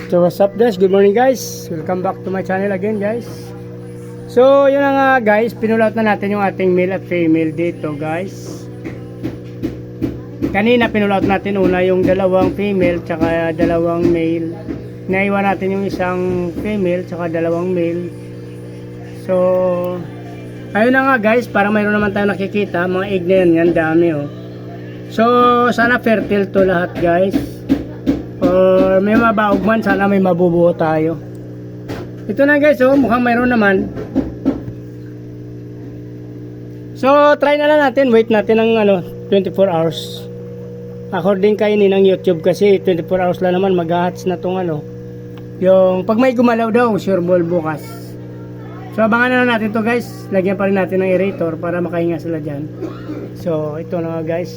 So what's up guys, good morning guys, welcome back to my channel again guys. So yun na nga guys, pinulot na natin yung ating male at female dito guys. Kanina pinulot natin una yung dalawang female tsaka dalawang male. Naiwan natin yung isang female tsaka dalawang male. So ayun na nga guys, para mayroon naman tayo nakikita, mga egg na yan, dami oh. So sana fertile to lahat guys, or may mabaog man, sana may mabubuo tayo. Ito na guys oh, mukhang mayroon naman. So try na lang natin, wait natin ng 24 hours. According kay Ninang YouTube kasi 24 hours lang naman mag-hatch na tong yung pag may gumalaw daw, sure ball bukas. So abangan na natin to guys, lagyan pa rin natin ng aerator para makahinga sila dyan. So ito na guys,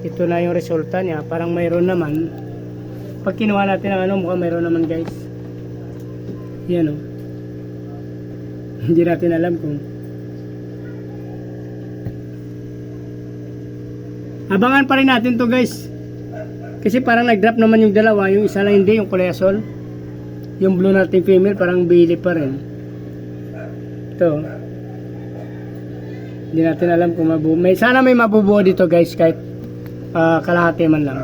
ito na yung resulta niya, parang mayroon naman. Pag kinuha natin ng mukhang mayroon naman guys. Yan hindi natin alam kung. Abangan pa rin natin to guys, kasi parang nag-drop naman yung dalawa, yung isa lang hindi, yung kulay asol. Yung blue natin female parang bili pa rin. Ito hindi natin alam kung mabubuo. Sana may mabubuo dito guys, kahit kalahati man lang.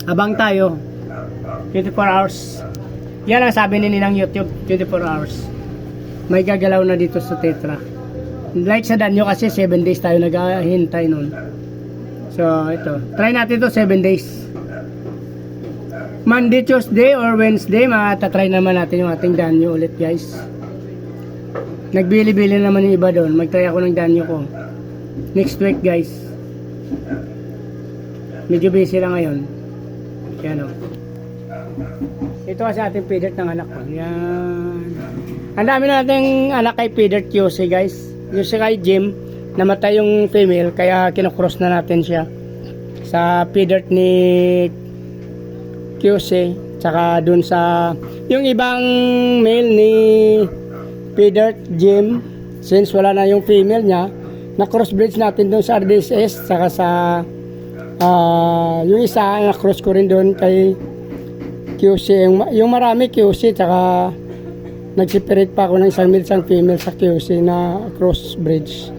Abang tayo 24 hours. Yan ang sabi ni Ninang YouTube, 24 hours may gagalaw na dito sa tetra. Like sa danyo kasi 7 days tayo naghahintay nun. So ito, try natin to 7 days. Monday, Tuesday or Wednesday matatry naman natin yung ating danyo ulit guys. Nagbili-bili naman yung iba doon, magtry ako ng danyo ko next week guys. Medyo busy lang ngayon. Yan ito kasi ating feeder ng anak ko. Yan, ang dami na nating anak kay feeder QC guys. Yung si kay Jim, namatay yung female, kaya kinocross na natin siya sa feeder ni QC, tsaka dun sa yung ibang male ni feeder Jim. Since wala na yung female niya, na crossbreed natin dun sa RDSS, tsaka sa yung isa na cross ko rin doon kay QC, yung marami QC, tsaka nag-separate pa ako ng isang male isang female sa QC na cross bridge.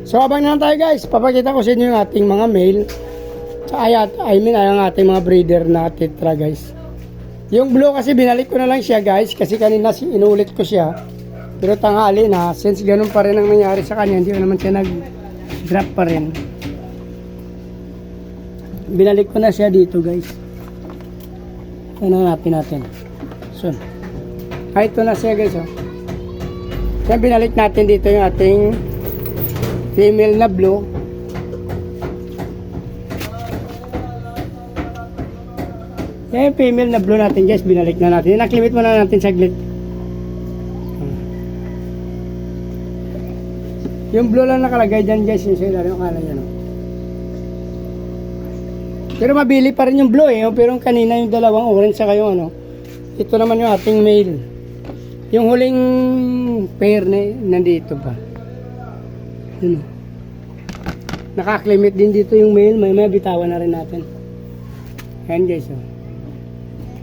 So abang na tayo guys, papakita ko sa inyo yung ating mga male, ang ating mga breeder na tetra guys. Yung blue kasi binalik ko na lang siya guys, kasi kanina inulit ko siya, pero tanghali na, since ganun pa rin ang nangyari sa kanya, hindi naman siya nag-drop pa rin. Binalik ko na siya dito guys. Ano natin so ito na siya guys Yan, binalik natin dito yung ating female na blue. Yan yung female na blue natin guys, binalik na natin. Naklimit muna natin saglit. Yung blue lang nakalagay dyan guys, yung sila yung kala yan pero mabili pa rin yung blue pero kanina yung dalawang orange sa kayo ito naman yung ating male. Yung huling pair na nandito pa. Nakaklimit din dito yung male, may bitawan na rin natin. Ayan guys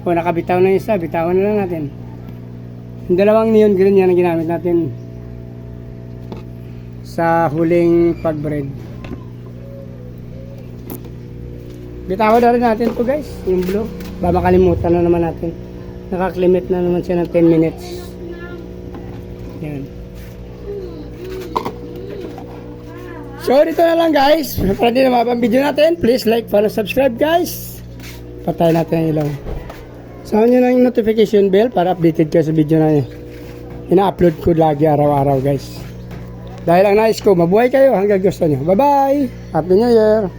kung nakabitaw na yung isa, bitawan na lang natin. Yung dalawang neon green yan ang ginamit natin sa huling pagbreed. Bitawan na rin natin to guys, yung blue. Baka makalimutan na naman natin. Nakaklimit na naman siya ng 10 minutes. Yan. So dito na lang guys, para di na mabang video natin, please like, follow, subscribe guys. Patay natin ang ilaw. Saan nyo na yung notification bell para updated kayo sa video na ina-upload ko lagi araw-araw guys. Dahil ang nais ko, mabuhay kayo hanggang gusto nyo. Bye bye! Happy New Year!